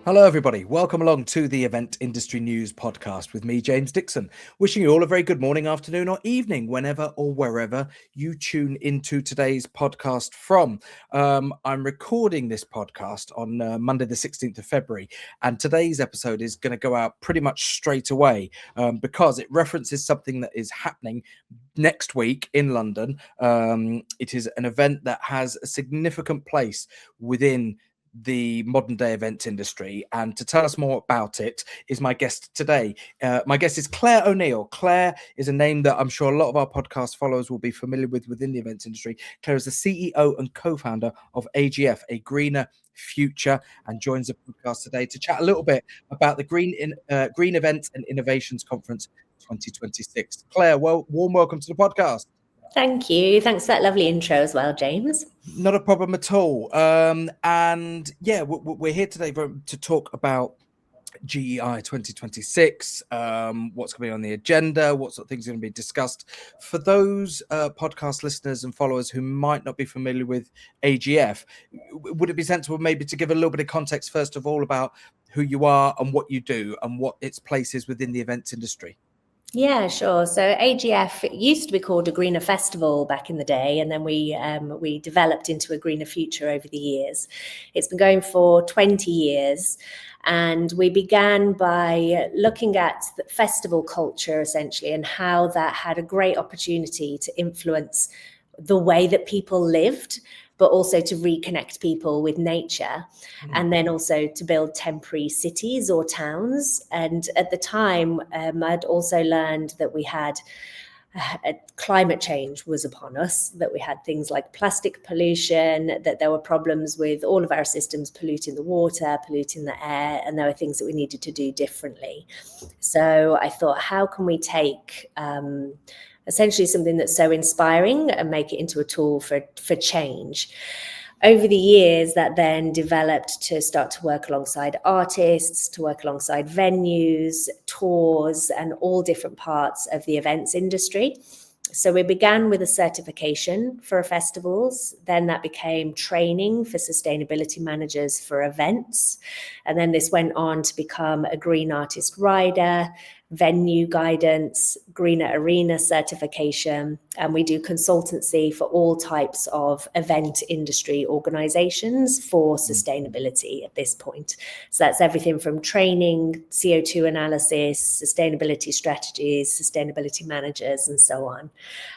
Hello, everybody. Welcome along to the Event Industry News podcast with me, James Dickson. Wishing you all a very good morning, afternoon, or evening, whenever or wherever you tune into today's podcast from. I'm recording this podcast on Monday, the 16th of February, and today's episode is going to go out pretty much straight away because it references something that is happening next week in London. It is an event that has a significant place within the modern day events industry, and to tell us more about it is my guest today. My guest is Claire O'Neill. Claire is a name that I'm sure a lot of our podcast followers will be familiar with within the events industry. Claire is the CEO and co-founder of AGF, A Greener Future, and joins the podcast today to chat a little bit about the Green Events and Innovations Conference 2026. Claire, warm welcome to the podcast. Thank you. Thanks for that lovely intro as well, James. Not a problem at all. And yeah, we're here today to talk about GEI 2026, what's going to be on the agenda, what sort of things are going to be discussed. For those podcast listeners and followers who might not be familiar with AGF, would it be sensible maybe to give a little bit of context, first of all, about who you are and what you do and what its place is within the events industry? Yeah, sure. So AGF, it used to be called a Greener Festival back in the day, and then we developed into a Greener Future over the years. It's been going for 20 years, and we began by looking at the festival culture essentially and how that had a great opportunity to influence the way that people lived, but also to reconnect people with nature, and then also to build temporary cities or towns. And at the time, I'd also learned that we had climate change was upon us, that we had things like plastic pollution, that there were problems with all of our systems polluting the water, polluting the air, and there were things that we needed to do differently. So I thought, how can we take essentially something that's so inspiring and make it into a tool for change? Over the years, that then developed to start to work alongside artists, to work alongside venues, tours, and all different parts of the events industry. So we began with a certification for festivals, then that became training for sustainability managers for events, and then this went on to become a Green Artist Rider, venue guidance, Greener Arena certification, and we do consultancy for all types of event industry organizations for sustainability at this point. So that's everything from training, CO2 analysis, sustainability strategies, sustainability managers, and so on.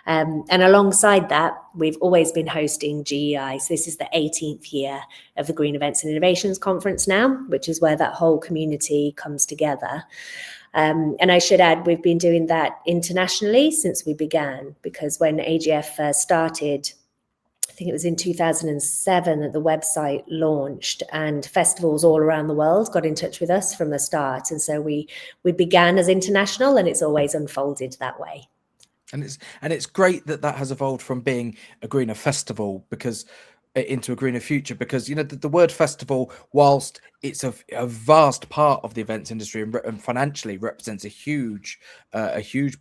And alongside that, we've always been hosting GEI. So this is the 18th year of the Green Events and Innovations Conference now, which is where that whole community comes together. And I should add, we've been doing that internationally since we began, because when AGF first started, I think it was in 2007 that the website launched, and festivals all around the world got in touch with us from the start. And so we began as international, and it's always unfolded that way. And it's great that has evolved from being a greener festival into a greener future, because the word festival, whilst it's a vast part of the events industry and financially represents a huge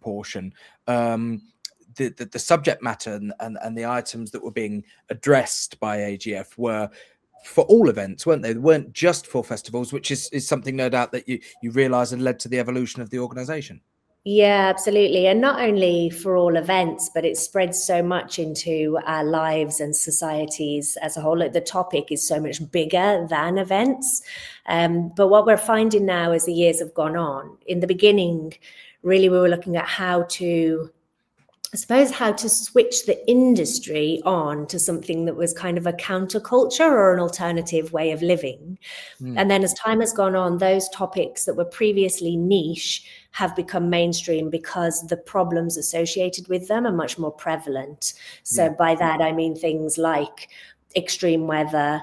portion, the subject matter and the items that were being addressed by AGF were for all events, weren't they? They weren't just for festivals, which is something no doubt that you realize and led to the evolution of the organization. Yeah, absolutely. And not only for all events, but it spreads so much into our lives and societies as a whole. The topic is so much bigger than events. But what we're finding now as the years have gone on, in the beginning, really we were looking at how to switch the industry on to something that was kind of a counterculture or an alternative way of living. And then as time has gone on, those topics that were previously niche have become mainstream because the problems associated with them are much more prevalent. So by that, I mean things like extreme weather,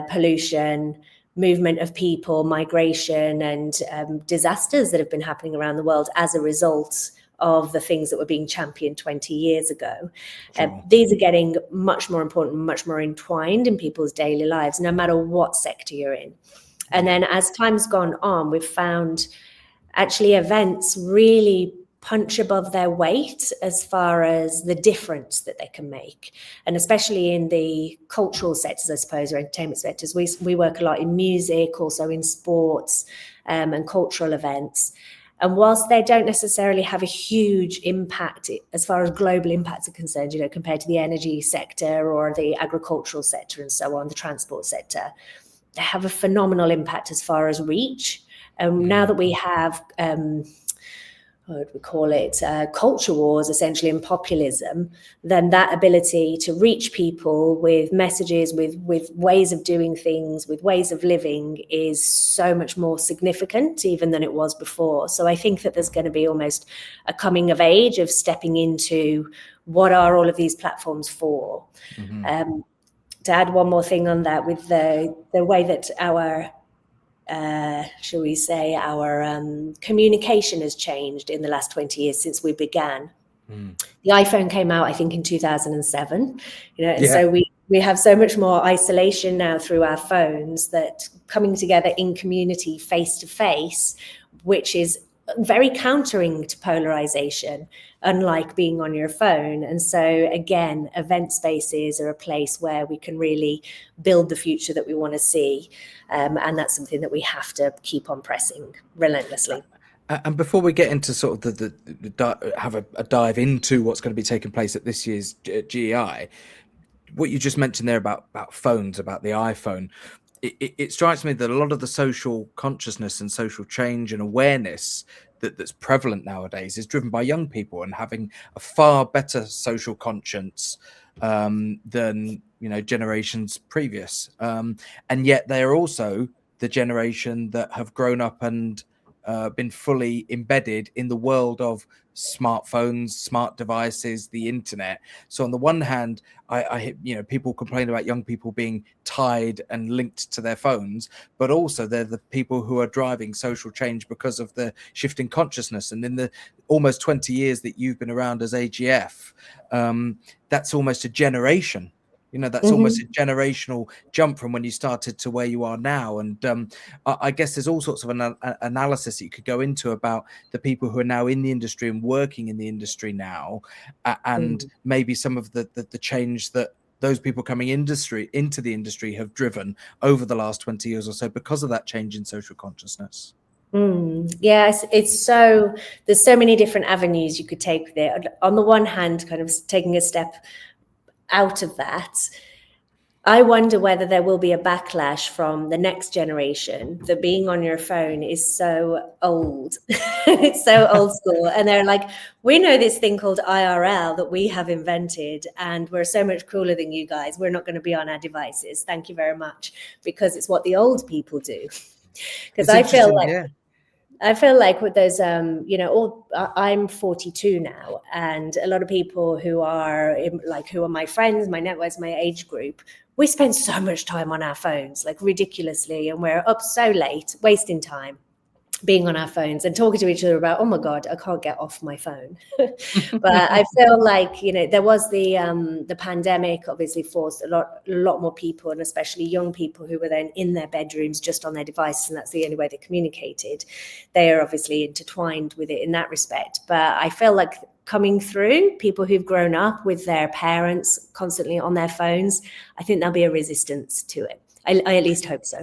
pollution, movement of people, migration, and disasters that have been happening around the world as a result of the things that were being championed 20 years ago. Sure. These are getting much more important, much more entwined in people's daily lives, no matter what sector you're in. And then as time's gone on, we've found actually events really punch above their weight as far as the difference that they can make. And especially in the cultural sectors, I suppose, or entertainment sectors, we work a lot in music, also in sports and cultural events. And whilst they don't necessarily have a huge impact as far as global impacts are concerned, you know, compared to the energy sector or the agricultural sector and so on, the transport sector, they have a phenomenal impact as far as reach. Now that we have, what would we call it, culture wars, essentially, and populism, then that ability to reach people with messages, with ways of doing things, with ways of living is so much more significant even than it was before. So I think that there's going to be almost a coming of age of stepping into what are all of these platforms for. To add one more thing on that, with the way that our shall we say, our communication has changed in the last 20 years since we began. The iPhone came out, I think, in 2007, you know, and so we have so much more isolation now through our phones, that coming together in community face to face, which is very countering to polarization, unlike being on your phone. And so again, event spaces are a place where we can really build the future that we want to see. And that's something that we have to keep on pressing relentlessly. And before we get into sort of the have a dive into what's going to be taking place at this year's GEI, what you just mentioned there about phones, about the iPhone, it strikes me that a lot of the social consciousness and social change and awareness that's prevalent nowadays is driven by young people and having a far better social conscience than, you know, generations previous. And yet they are also the generation that have grown up and been fully embedded in the world of smartphones, smart devices, the internet. So on the one hand, I you know, people complain about young people being tied and linked to their phones, but also they're the people who are driving social change because of the shifting consciousness. And in the almost 20 years that you've been around as AGF, that's almost a generation. You know, that's almost a generational jump from when you started to where you are now. And I guess there's all sorts of analysis that you could go into about the people who are now in the industry and working in the industry now, and maybe some of the change that those people coming into the industry have driven over the last 20 years or so because of that change in social consciousness. Yes, it's so, there's so many different avenues you could take with it. On the one hand, kind of taking a step out of that, I wonder whether there will be a backlash from the next generation that being on your phone is so old. It's so old school. And they're like, we know this thing called IRL that we have invented, and we're so much cooler than you guys. We're not going to be on our devices. Thank you very much. Because it's what the old people do. Because I feel like with those, you know, I'm 42 now, and a lot of people who are my friends, my networks, my age group, we spend so much time on our phones, like ridiculously, and we're up so late, wasting time being on our phones and talking to each other about, oh my God, I can't get off my phone. But I feel like, you know, there was the pandemic obviously forced a lot more people, and especially young people who were then in their bedrooms just on their devices, and that's the only way they communicated. They are obviously intertwined with it in that respect. But I feel like coming through, people who've grown up with their parents constantly on their phones, I think there'll be a resistance to it. I at least hope so.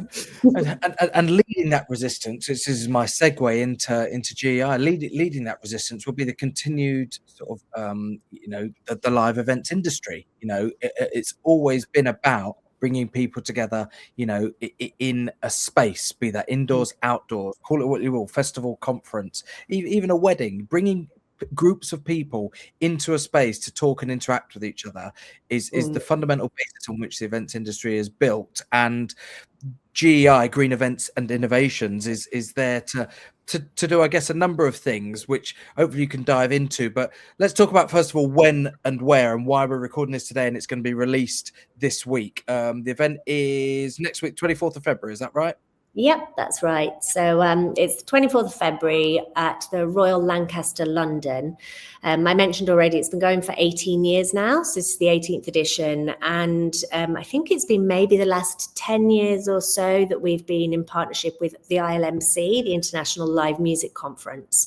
and leading that resistance, this is my segue into GEI. Leading that resistance will be the continued sort of you know, the live events industry. You know, it's always been about bringing people together, you know, in a space, be that indoors, outdoors, call it what you will, festival, conference, even a wedding, bringing groups of people into a space to talk and interact with each other is the fundamental basis on which the events industry is built. And GEI, Green Events and Innovations, is there to do, I guess, a number of things which hopefully you can dive into. But let's talk about, first of all, when and where and why we're recording this today, and it's going to be released this week. The event is next week, 24th of February, is that right? Yep, that's right. So it's the 24th of February at the Royal Lancaster London. I mentioned already it's been going for 18 years now. So this is the 18th edition. And I think it's been maybe the last 10 years or so that we've been in partnership with the ILMC, the International Live Music Conference.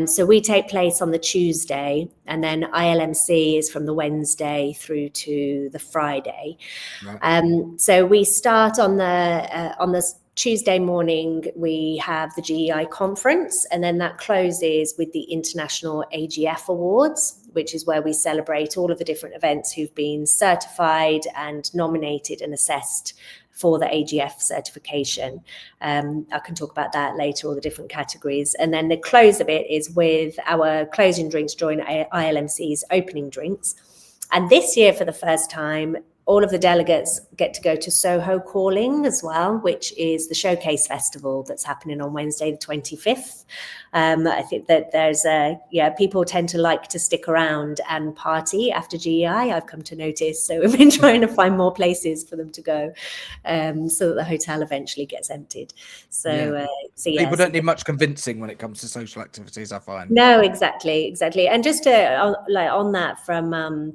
So we take place on the Tuesday, and then ILMC is from the Wednesday through to the Friday. Right. So we start on the Tuesday morning. We have the GEI conference, and then that closes with the International AGF Awards, which is where we celebrate all of the different events who've been certified and nominated and assessed for the AGF certification. I can talk about that later, all the different categories. And then the close of it is with our closing drinks during ILMC's opening drinks. And this year, for the first time, all of the delegates get to go to Soho Calling as well, which is the Showcase Festival that's happening on Wednesday, the 25th. I think that people tend to like to stick around and party after GEI, I've come to notice. So we've been trying to find more places for them to go, so that the hotel eventually gets emptied. People don't need much convincing when it comes to social activities, I find. No, exactly. And just to, on that from,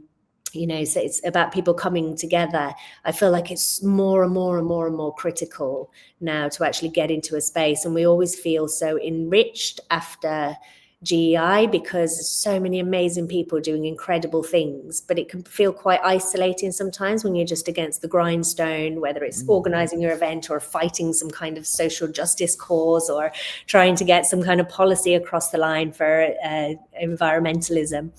so it's about people coming together. I feel like it's more and more critical now to actually get into a space. And we always feel so enriched after GEI because so many amazing people doing incredible things, but it can feel quite isolating sometimes when you're just against the grindstone, whether it's organizing your event or fighting some kind of social justice cause or trying to get some kind of policy across the line for environmentalism.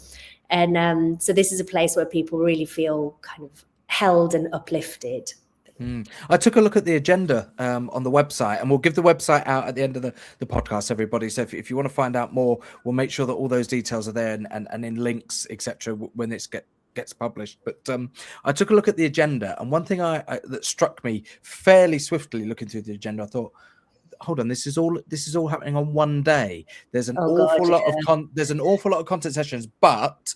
And so this is a place where people really feel kind of held and uplifted. I took a look at the agenda on the website, and we'll give the website out at the end of the podcast, everybody. So if you want to find out more, we'll make sure that all those details are there and in links, etc. when it gets published. But I took a look at the agenda, and one thing that struck me fairly swiftly looking through the agenda, I thought, hold on, this is all happening on one day. There's an awful lot of content sessions, but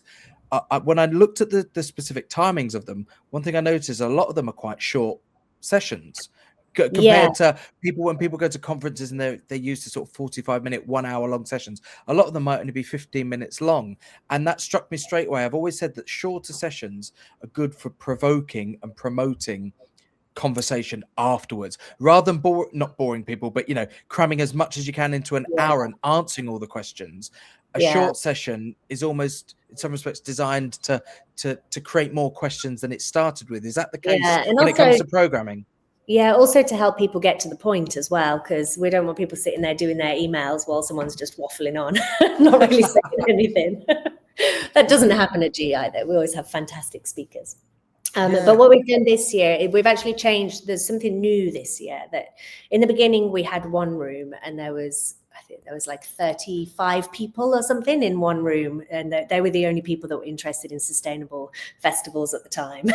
when I looked at the specific timings of them, one thing I noticed is a lot of them are quite short sessions compared to when people go to conferences and they're used to sort of 45-minute, 1 hour long sessions. A lot of them might only be 15 minutes long, and that struck me straight away. I've always said that shorter sessions are good for provoking and promoting conversation afterwards, rather than not boring people, but cramming as much as you can into an hour and answering all the questions. A short session is almost, in some respects, designed to create more questions than it started with. Is that the case when it comes to programming? Yeah, also to help people get to the point as well, because we don't want people sitting there doing their emails while someone's just waffling on, not really saying anything. That doesn't happen at GI, though. We always have fantastic speakers. But what we've done this year, we've actually changed. There's something new this year, that in the beginning we had one room and I think there was like 35 people or something in one room, and they were the only people that were interested in sustainable festivals at the time.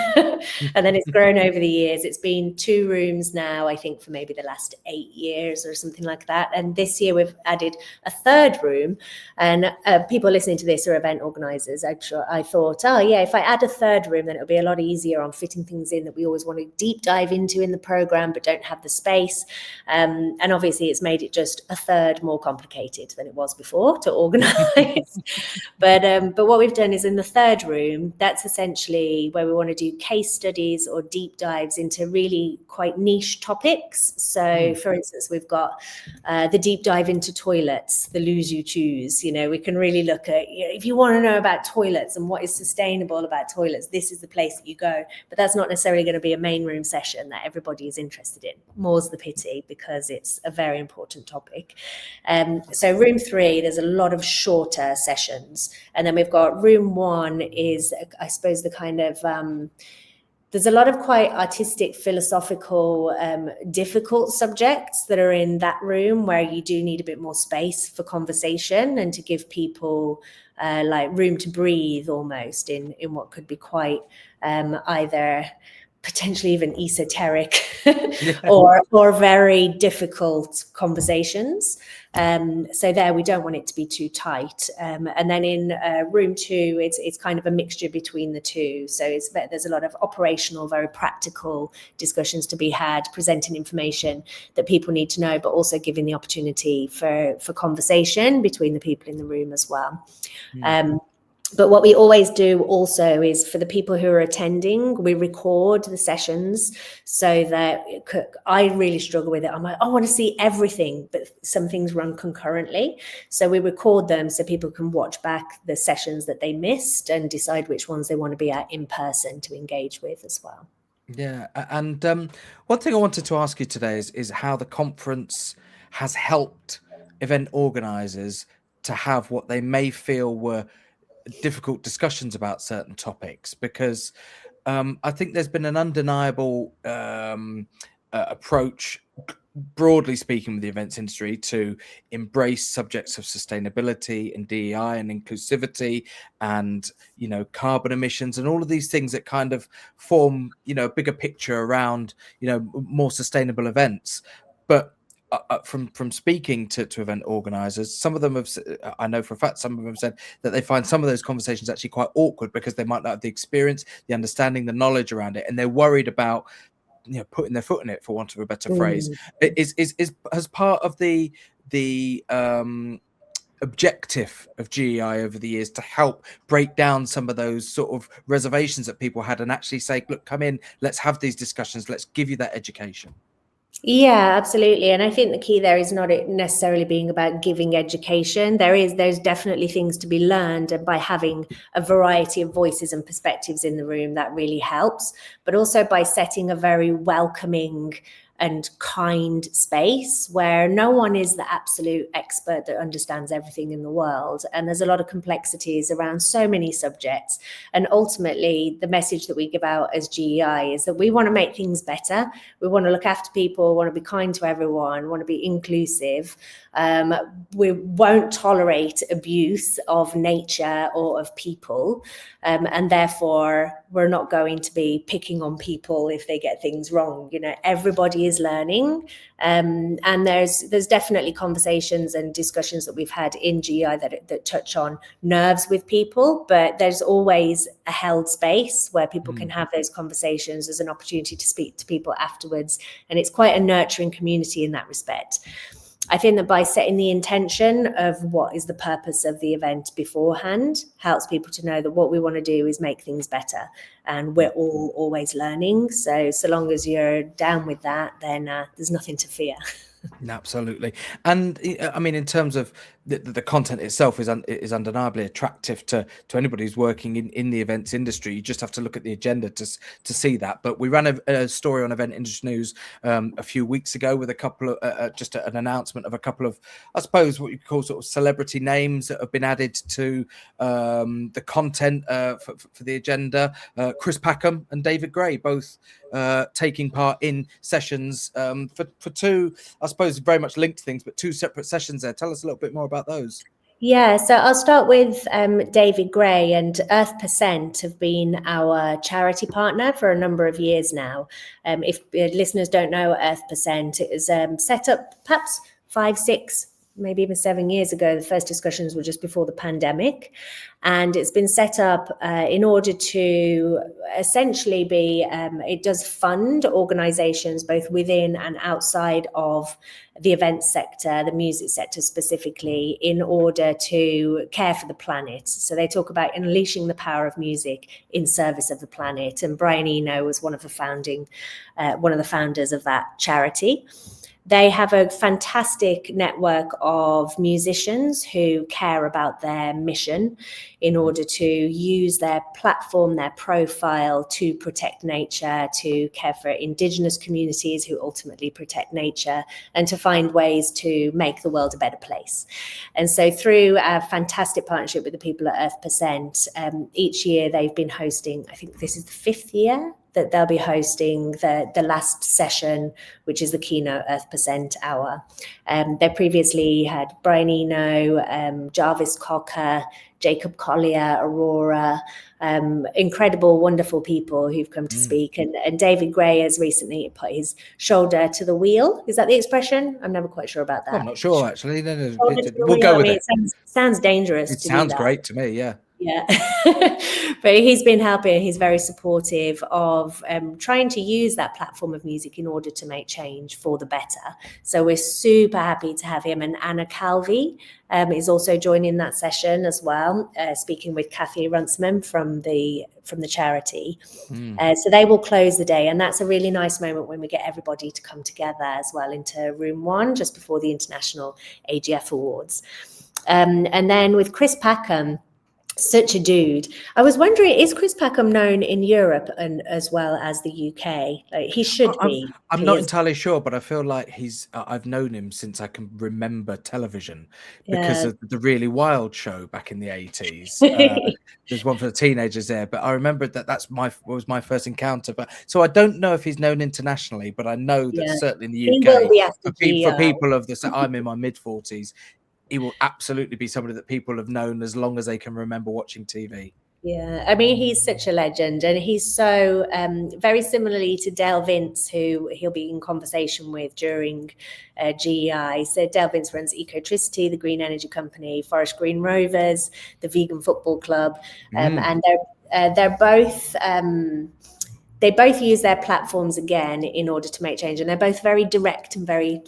And then it's grown over the years. It's been 2 rooms now, I think, for maybe the last 8 years or something like that. And this year we've added a 3rd room, and people listening to this are event organisers. I thought, if I add a 3rd room, then it'll be a lot easier on fitting things in that we always want to deep dive into in the programme but don't have the space. And obviously it's made it just a 3rd more complicated than it was before to organise. But what we've done is in the 3rd room, that's essentially where we want to do case studies or deep dives into really quite niche topics. So for instance, we've got the deep dive into toilets, the lose you choose. We can really look at, if you want to know about toilets and what is sustainable about toilets, this is the place that you go. But that's not necessarily going to be a main room session that everybody is interested in. More's the pity, because it's a very important topic. So room 3, there's a lot of shorter sessions. And then we've got room 1 is, I suppose, the kind of, there's a lot of quite artistic, philosophical, difficult subjects that are in that room where you do need a bit more space for conversation and to give people like room to breathe almost in what could be quite either potentially even esoteric or very difficult conversations. So there, we don't want it to be too tight. And then in room 2, it's kind of a mixture between the two. So there's a lot of operational, very practical discussions to be had, presenting information that people need to know, but also giving the opportunity for conversation between the people in the room as well. But what we always do also is, for the people who are attending, we record the sessions, so that I really struggle with it. I'm like, I want to see everything, but some things run concurrently. So we record them so people can watch back the sessions that they missed and decide which ones they want to be at in person to engage with as well. Yeah, and one thing I wanted to ask you today is how the conference has helped event organisers to have what they may feel were difficult discussions about certain topics, because I think there's been an undeniable approach, broadly speaking, with the events industry to embrace subjects of sustainability and DEI and inclusivity and, carbon emissions and all of these things that kind of form, a bigger picture around, more sustainable events. But from speaking to event organisers, some of them have, I know for a fact, some of them have said that they find some of those conversations actually quite awkward because they might not have the experience, the understanding, the knowledge around it, and they're worried about putting their foot in it, for want of a better phrase. Is as part of the objective of GEI over the years to help break down some of those sort of reservations that people had and actually say, look, come in, let's have these discussions, let's give you that education. Yeah, absolutely. And I think the key there is not it necessarily being about giving education. There's definitely things to be learned, and by having a variety of voices and perspectives in the room, that really helps. But also by setting a very welcoming and kind space where no one is the absolute expert that understands everything in the world. And there's a lot of complexities around so many subjects. And ultimately, the message that we give out as GEI is that we want to make things better. We want to look after people, want to be kind to everyone, want to be inclusive. We won't tolerate abuse of nature or of people. And therefore, we're not going to be picking on people if they get things wrong. Everybody is learning. And there's definitely conversations and discussions that we've had in GEI that touch on nerves with people, but there's always a held space where people can have those conversations. There's an opportunity to speak to people afterwards, and it's quite a nurturing community in that respect. I think that by setting the intention of what is the purpose of the event beforehand helps people to know that what we want to do is make things better, and we're all always learning. So long as you're down with that, then there's nothing to fear. Absolutely. And I mean, in terms of the content itself is undeniably attractive to anybody who's working in the events industry. You just have to look at the agenda to see that. But we ran a story on Event Industry News a few weeks ago with a couple of just an announcement of a couple of, I suppose, what you call sort of celebrity names that have been added to the content for the agenda. Chris Packham and David Gray both taking part in sessions for two, I suppose, very much linked things, but two separate sessions there. Tell us a little bit more about those. Yeah, so I'll start with David Gray. And Earth% have been our charity partner for a number of years now. If listeners don't know Earth%, it was set up perhaps 5, 6, maybe even 7 years ago. The first discussions were just before the pandemic. And it's been set up in order to essentially be, it does fund organisations both within and outside of the events sector, the music sector specifically, in order to care for the planet. So they talk about unleashing the power of music in service of the planet. And Brian Eno was one of the founders of that charity. They have a fantastic network of musicians who care about their mission in order to use their platform, their profile to protect nature, to care for Indigenous communities who ultimately protect nature, and to find ways to make the world a better place. And so through a fantastic partnership with the people at Earth%, each year they've been hosting, I think this is the 5th year, that they'll be hosting the last session, which is the keynote Earth% hour. They previously had Brian Eno, Jarvis Cocker, Jacob Collier, Aurora, incredible, wonderful people who've come to speak. And David Gray has recently put his shoulder to the wheel. Is that the expression? I'm never quite sure about that. I'm not sure, actually. No, We'll go with it. it. Sounds dangerous. It sounds great to me, yeah. Yeah, but he's been helping. He's very supportive of trying to use that platform of music in order to make change for the better. So we're super happy to have him. And Anna Calvi is also joining that session as well, speaking with Kathy Runciman from the charity. So they will close the day, and that's a really nice moment when we get everybody to come together as well into room 1 just before the International AGF Awards. And then with Chris Packham, such a dude. I was wondering, is Chris Packham known in Europe and as well as the UK? Like, he should be. I'm not entirely sure, but I feel like I've known him since I can remember television because of the Really Wild show back in the 80s. There's one for the teenagers there, but I remember that was my first encounter. But so I don't know if he's known internationally, but I know that certainly in the He will UK, be after for people of the, I'm in my mid-40s, he will absolutely be somebody that people have known as long as they can remember watching TV. Yeah, I mean, he's such a legend, and he's so very similarly to Dale Vince, who he'll be in conversation with during GEI. So Dale Vince runs Ecotricity, the green energy company, Forest Green Rovers, the vegan football club, and they're both. They both use their platforms again in order to make change, and they're both very direct and very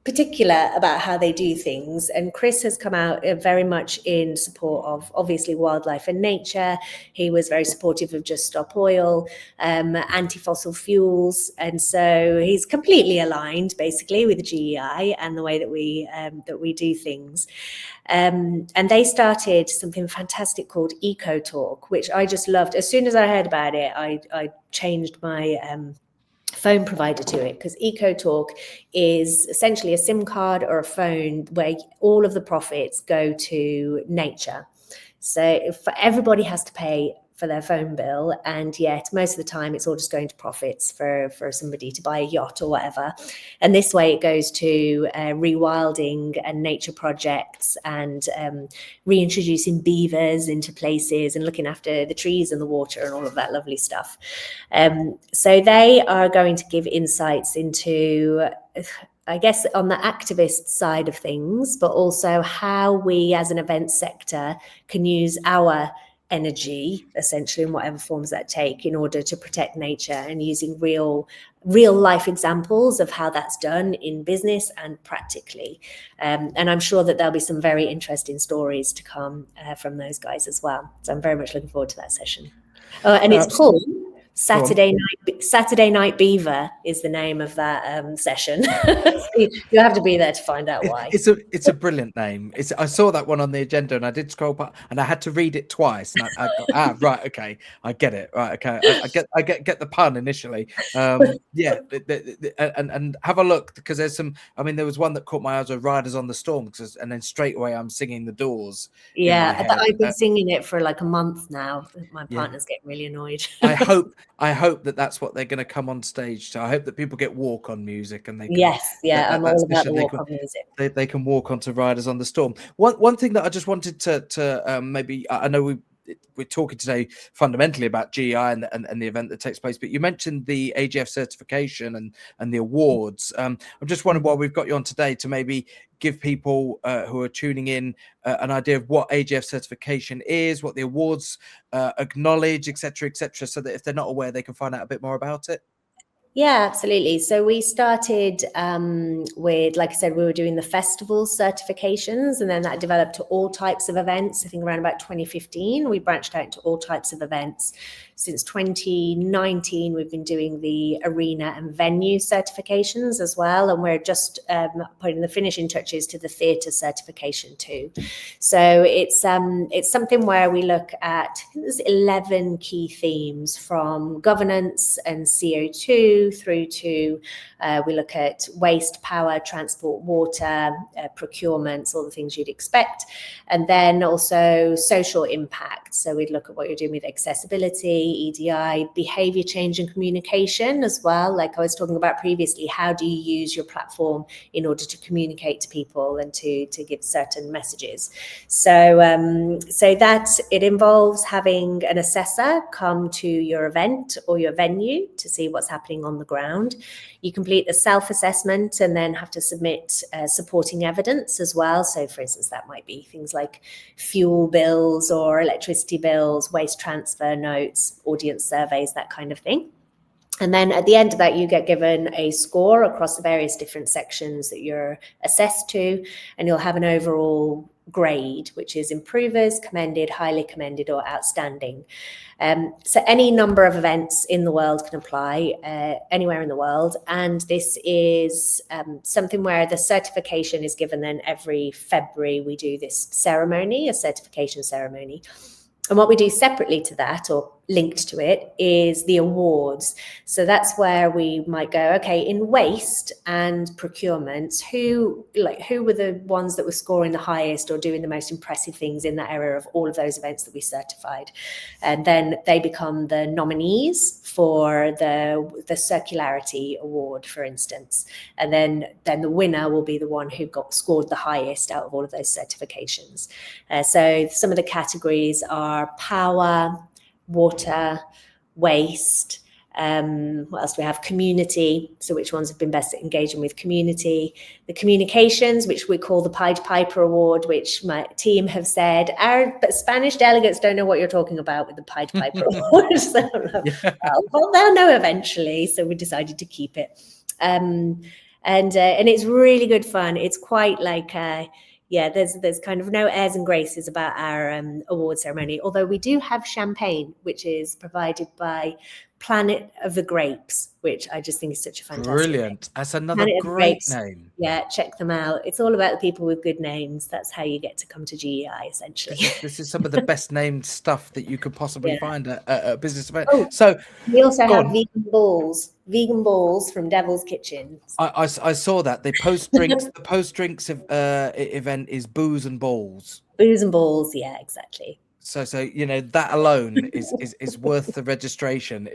particular about how they do things. And Chris has come out very much in support of obviously wildlife and nature. He was very supportive of Just Stop Oil, anti-fossil fuels, and so he's completely aligned basically with the GEI and the way that we do things. And they started something fantastic called Eco Talk, which I just loved. As soon as I heard about it, I changed my phone provider to it, because EcoTalk is essentially a SIM card or a phone where all of the profits go to nature. So if everybody has to pay for their phone bill, and yet most of the time it's all just going to profits for somebody to buy a yacht or whatever. And this way it goes to rewilding and nature projects, and reintroducing beavers into places and looking after the trees and the water and all of that lovely stuff. So they are going to give insights into, I guess, on the activist side of things, but also how we as an event sector can use our energy, essentially, in whatever forms that take, in order to protect nature, and using real life examples of how that's done in business and practically. And I'm sure that there'll be some very interesting stories to come from those guys as well. So I'm very much looking forward to that session. And it's called Saturday Night Beaver is the name of that session. You have to be there to find out why. It's a brilliant name. I saw that one on the agenda, and I did scroll back, and I had to read it twice. And I got, right, okay, I get it. Right, okay, I get the pun initially. Yeah, and have a look, because there's some. I mean, there was one that caught my eye, was Riders on the Storm, and then straight away I'm singing The Doors. Yeah, I've been singing it for like a month now. My partner's getting really annoyed. I hope that that's what they're going to come on stage. So I hope that people get walk-on music, and they can, I'm all about the walk-on music. They can walk onto Riders on the Storm. One thing that I just wanted to maybe, I know we're talking today fundamentally about GEI and the event that takes place, but you mentioned the AGF certification and the awards. I'm just wondering, while we've got you on today, to maybe give people who are tuning in an idea of what AGF certification is, what the awards acknowledge, etc., so that if they're not aware, they can find out a bit more about it. Yeah, absolutely. So we started with, like I said, we were doing the festival certifications, and then that developed to all types of events. I think around about 2015, we branched out into all types of events. Since 2019, we've been doing the arena and venue certifications as well, and we're just putting the finishing touches to the theatre certification too. So it's something where we look at, I think there's 11 key themes, from governance and CO2 through to we look at waste, power, transport, water, procurements, all the things you'd expect, and then also social impact. So we'd look at what you're doing with accessibility, EDI, behavior change and communication as well. Like I was talking about previously, how do you use your platform in order to communicate to people and to give certain messages? So that it involves having an assessor come to your event or your venue to see what's happening on the ground. You complete a self-assessment and then have to submit supporting evidence as well. So for instance, that might be things like fuel bills or electricity bills, waste transfer notes, audience surveys, that kind of thing. And then at the end of that, you get given a score across the various different sections that you're assessed to, and you'll have an overall grade, which is improvers, commended, highly commended, or outstanding. So any number of events in the world can apply anywhere in the world. And this is something where the certification is given. Then every February, we do this ceremony, a certification ceremony. And what we do separately to that, or linked to it, is the awards. So that's where we might go, okay, in waste and procurement, who were the ones that were scoring the highest or doing the most impressive things in that area of all of those events that we certified? And then they become the nominees for the circularity award, for instance. And then the winner will be the one who scored the highest out of all of those certifications. So some of the categories are power, water, waste. What else do we have? Community. So which ones have been best at engaging with community? The communications, which we call the Pied Piper Award, which my team have said our Spanish delegates don't know what you're talking about with the Pied Piper Award. So, well, they'll know eventually. So we decided to keep it. And it's really good fun. It's quite like there's kind of no airs and graces about our award ceremony, although we do have champagne, which is provided by Planet of the Grapes, which I just think is such a fantastic Brilliant name. That's another Planet great name. Yeah, check them out. It's all about the people with good names. That's how you get to come to GEI, essentially. This is some of the best named stuff that you could possibly find at a business event. So we also have vegan balls from Devil's Kitchen. I saw that the post drinks event is booze and balls. Booze and balls, yeah, exactly. So that alone is worth the registration.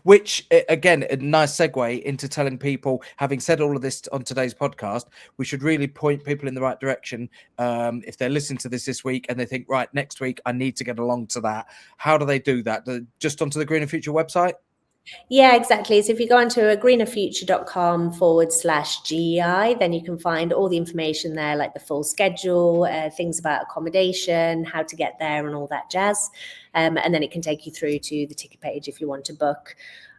Which again, a nice segue into telling people, having said all of this on today's podcast, we should really point people in the right direction. If they're listening to this week and they think, right, next week I need to get along to that, how do they do that? Just onto the Greener Future website? Yeah, exactly. So if you go onto greenerfuture.com/GEI, then you can find all the information there, like the full schedule, things about accommodation, how to get there and all that jazz. And then it can take you through to the ticket page if you want to book.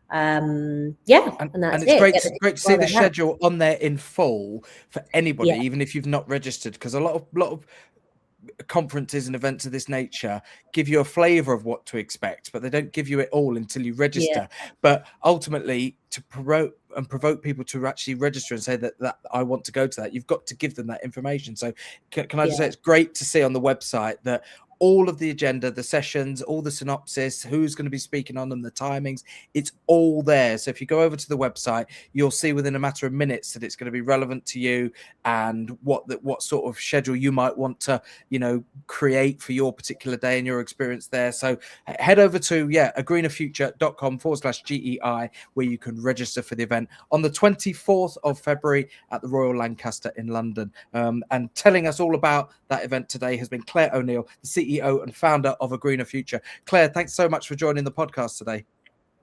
And that's it's great to see the schedule on there in full for anybody, even if you've not registered, because a lot of conferences and events of this nature give you a flavor of what to expect, but they don't give you it all until you register. But ultimately, to provoke people to actually register and say that I want to go to that, you've got to give them that information. So can I just say, it's great to see on the website that all of the agenda, the sessions, all the synopsis, who's going to be speaking on them, the timings, it's all there. So if you go over to the website, you'll see within a matter of minutes that it's going to be relevant to you and what sort of schedule you might want to, create for your particular day and your experience there. So head over to, greenerfuture.com/GEI, where you can register for the event on the 24th of February at the Royal Lancaster in London. And telling us all about that event today has been Claire O'Neill, the CEO and founder of A Greener Future. Claire, thanks so much for joining the podcast today.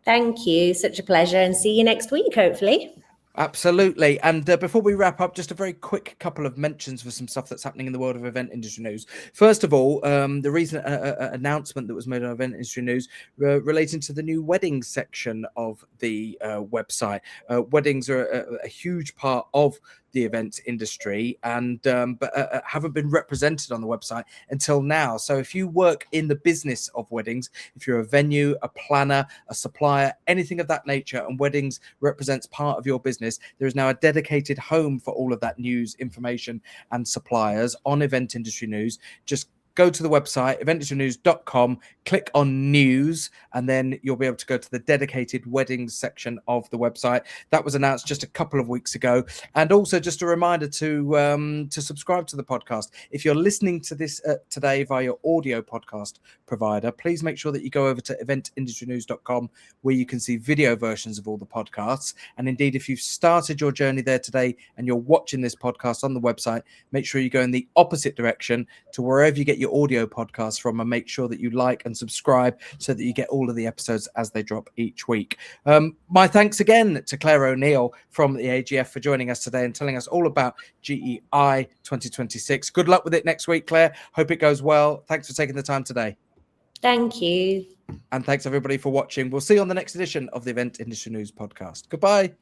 Thank you. Such a pleasure. And see you next week, hopefully. Absolutely. And before we wrap up, just a very quick couple of mentions for some stuff that's happening in the world of event industry news. First of all, the recent announcement that was made on event industry news relating to the new weddings section of the website. Weddings are a huge part of the events industry, and but haven't been represented on the website until now. So if you work in the business of weddings, if you're a venue, a planner, a supplier, anything of that nature, and weddings represents part of your business, there is now a dedicated home for all of that news, information, and suppliers on event industry news. Just go to the website, eventindustrynews.com, click on news, and then you'll be able to go to the dedicated weddings section of the website. That was announced just a couple of weeks ago. And also just a reminder to subscribe to the podcast. If you're listening to this today via your audio podcast provider, please make sure that you go over to eventindustrynews.com, where you can see video versions of all the podcasts. And indeed, if you've started your journey there today and you're watching this podcast on the website, make sure you go in the opposite direction to wherever you get your audio podcasts from, and make sure that you like and subscribe so that you get all of the episodes as they drop each week. My thanks again to Claire O'Neill from the AGF for joining us today and telling us all about GEI 2026. Good luck with it next week, Claire. Hope it goes well. Thanks for taking the time today. Thank you. And thanks everybody for watching. We'll see you on the next edition of the Event Industry News podcast. Goodbye.